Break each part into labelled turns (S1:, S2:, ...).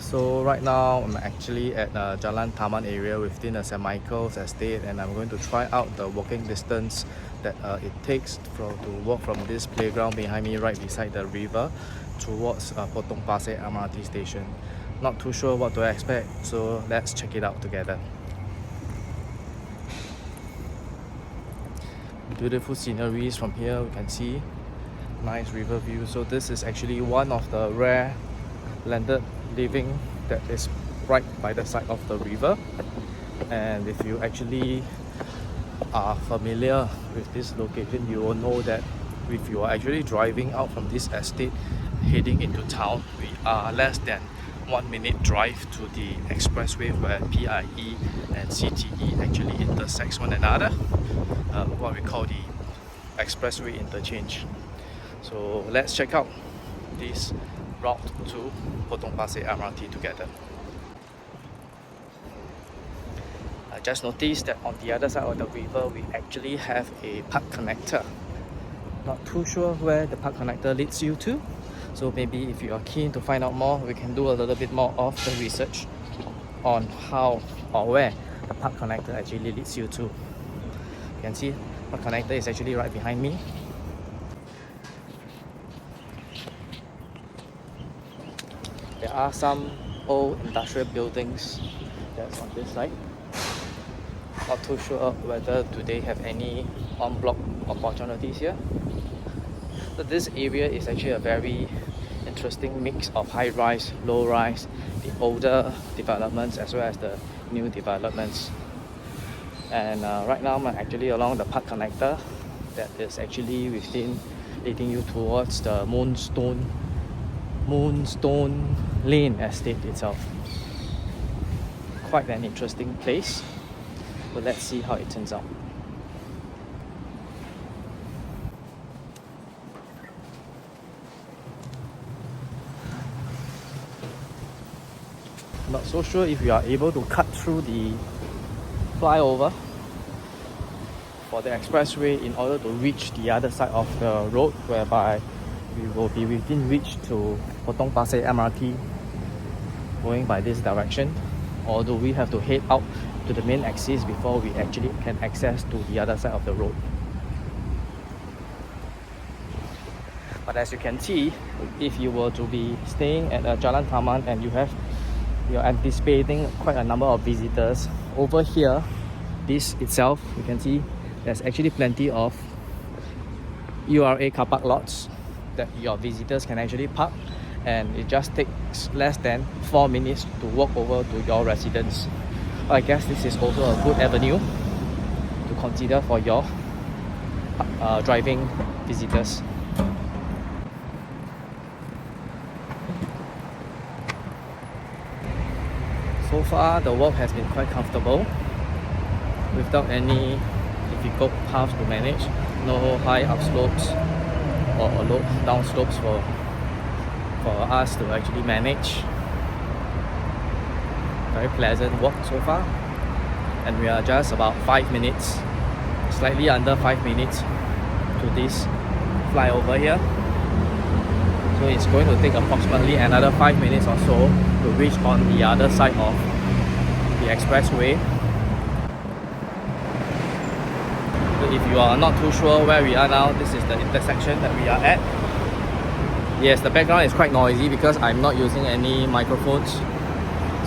S1: So right now I'm actually at Jalan Taman area within a St. Michael's estate, and I'm going to try out the walking distance that it takes to walk from this playground behind me right beside the river towards Potong Pasir MRT station. Not too sure what to expect, so let's check it out together. Beautiful sceneries from here, we can see nice river view. So this is actually one of the rare landed living that is right by the side of the river. And if you actually are familiar with this location, you will know that if you are actually driving out from this estate heading into town, we are less than 1 minute drive to the expressway where PIE and CTE actually intersects one another, what we call the expressway interchange. So let's check out this route to Potong Pasir MRT together. I just noticed that on the other side of the river we actually have a park connector. Not too sure where the park connector leads you to, so maybe if you are keen to find out more, we can do a little bit more of the research on how or where the park connector actually leads you to. You can see park connector is actually right behind me. There are some old industrial buildings that's on this side. Not too sure whether do they have any en-bloc opportunities here. But this area is actually a very interesting mix of high-rise, low-rise, the older developments as well as the new developments. And right now I'm actually along the park connector that is actually leading you towards the Moonstone Lane estate itself. Quite an interesting place, but let's see how it turns out. Not so sure if we are able to cut through the flyover for the expressway in order to reach the other side of the road, whereby we will be within reach to Potong Pasir MRT going by this direction, or do we have to head out to the main axis before we actually can access to the other side of the road? But as you can see, if you were to be staying at Jalan Taman and you're anticipating quite a number of visitors, over here, this itself, you can see there's actually plenty of URA car park lots that your visitors can actually park, and it just takes less than 4 minutes to walk over to your residence. I guess this is also a good avenue to consider for your driving visitors. So far the walk has been quite comfortable without any difficult paths to manage. No high up slopes or low down slopes for us to actually manage. Very pleasant walk so far, and we are just about 5 minutes, slightly under 5 minutes to this flyover here. So it's going to take approximately another 5 minutes or so to reach on the other side of the expressway. So if you are not too sure where we are now, this is the intersection that we are at. Yes, the background is quite noisy because I'm not using any microphones,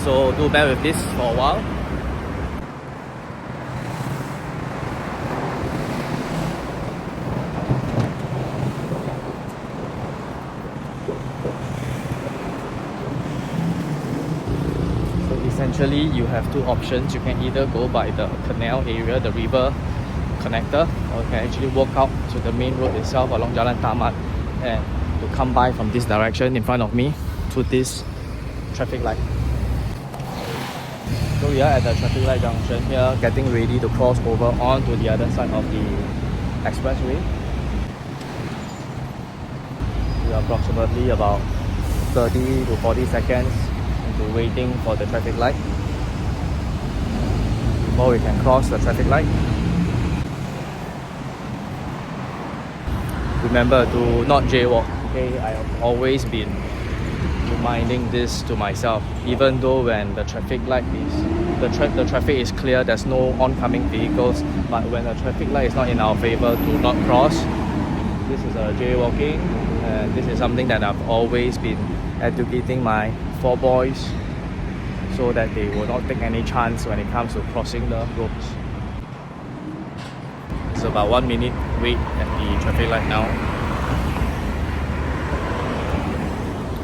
S1: so do bear with this for a while. Essentially, you have two options. You can either go by the canal area, the river connector, or you can actually walk out to the main road itself along Jalan Taman and to come by from this direction in front of me to this traffic light. So we are at the traffic light junction here, getting ready to cross over onto the other side of the expressway. We are approximately about 30 to 40 seconds into waiting for the traffic light before we can cross the traffic light. Remember to not jaywalk, okay? I have always been reminding this to myself. Even though when the traffic light is the traffic is clear, there's no oncoming vehicles, but when the traffic light is not in our favor, do not cross. This is a jaywalking, and this is something that I've always been educating my 4 boys so that they will not take any chance when it comes to crossing the roads. It's about 1 minute wait at the traffic light now.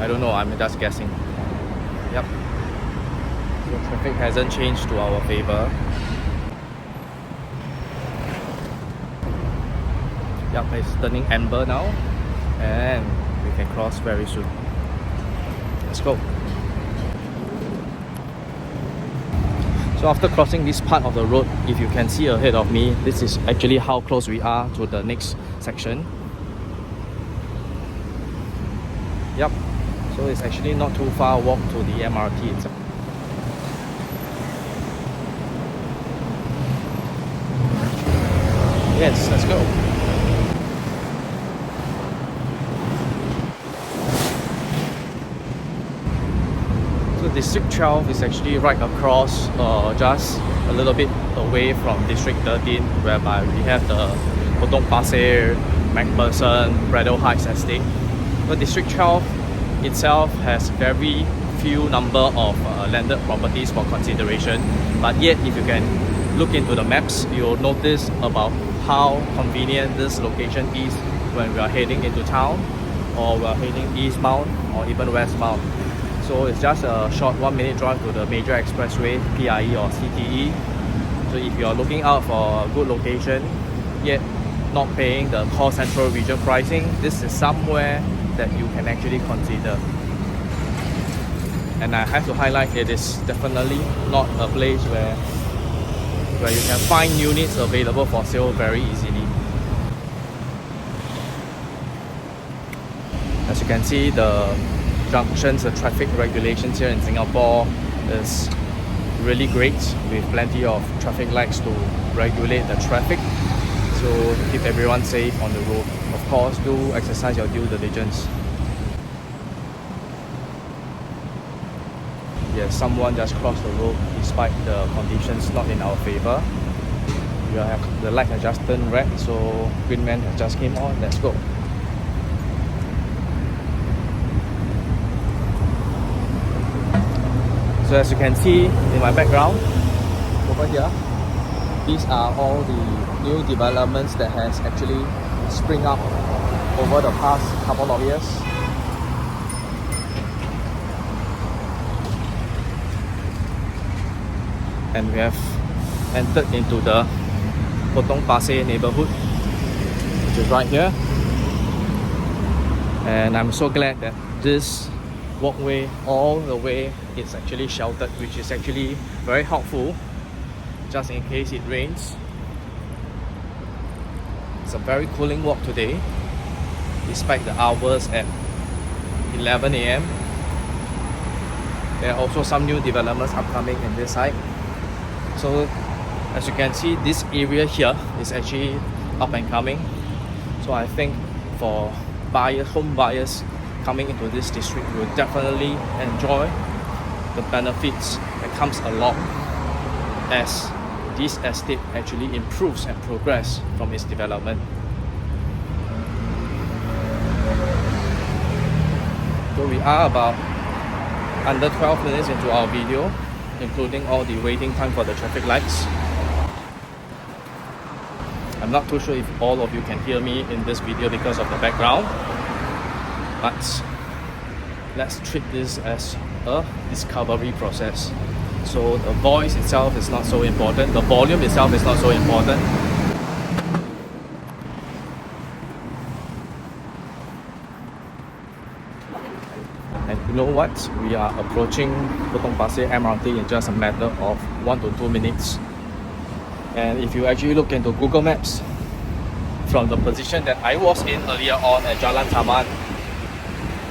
S1: I don't know, I'm just guessing. Yep. So traffic hasn't changed to our favor. Yep, it's turning amber now, and we can cross very soon. Let's go. So after crossing this part of the road, if you can see ahead of me, this is actually how close we are to the next section. Yep. So it's actually not too far walk to the MRT itself. Yes, let's go. So District 12 is actually right across, just a little bit away from District 13, whereby we have the Potong Pasir, MacPherson, Braddell Heights estate. But District 12 itself has very few number of landed properties for consideration, but yet if you can look into the maps, you'll notice about how convenient this location is when we are heading into town, or we are heading eastbound or even westbound. So it's just a short 1 minute drive to the major expressway, PIE or CTE. So if you are looking out for a good location yet not paying the core central region pricing, this is somewhere that you can actually consider. And I have to highlight, it is definitely not a place where you can find units available for sale very easily. As you can see, the junctions, the traffic regulations here in Singapore is really great, with plenty of traffic lights to regulate the traffic, so to keep everyone safe on the road. Of course, do exercise your due diligence. Yes, someone just crossed the road despite the conditions not in our favor. The light has just turned red, so green man has just came on. Let's go. So as you can see in my background over here, these are all the new developments that has actually spring up over the past couple of years. And we have entered into the Potong Pasir neighborhood, which is right here. And I'm so glad that this walkway all the way is actually sheltered, which is actually very helpful just in case it rains. It's a very cooling walk today, despite the hours at 11 AM. There are also some new developments upcoming in this side. So as you can see, this area here is actually up and coming. So I think for home buyers coming into this district will definitely enjoy the benefits that comes along as this estate actually improves and progresses from its development. So we are about under 12 minutes into our video, including all the waiting time for the traffic lights. I'm not too sure if all of you can hear me in this video because of the background, but let's treat this as a discovery process. So the voice itself is not so important, the volume itself is not so important. And you know what? We are approaching Potong Pasir MRT in just a matter of 1 to 2 minutes. And if you actually look into Google Maps, from the position that I was in earlier on at Jalan Taman,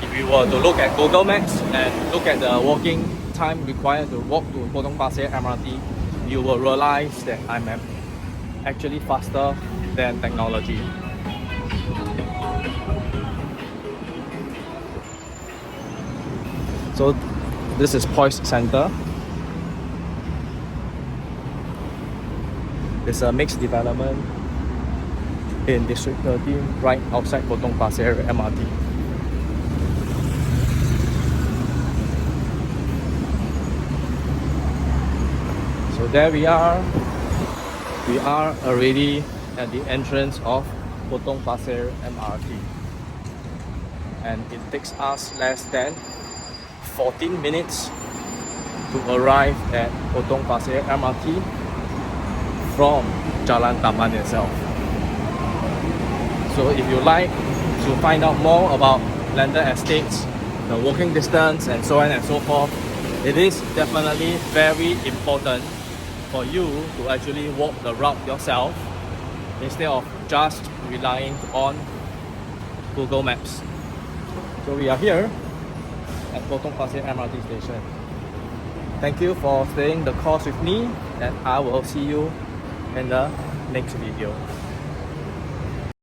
S1: if you were to look at Google Maps and look at the walking time required to walk to Potong Pasir MRT, you will realize that I'm actually faster than technology. So this is Poise Center. It's a mixed development in District 13 right outside Potong Pasir MRT. So there we are. We are already at the entrance of Potong Pasir MRT, and it takes us less than 14 minutes to arrive at Potong Pasir MRT from Jalan Taman itself. So if you like to find out more about landed estates, the walking distance and so on and so forth, it is definitely very important for you to actually walk the route yourself instead of just relying on Google Maps. So we are here at Potong Pasir MRT station. Thank you for staying the course with me, and I will see you in the next video.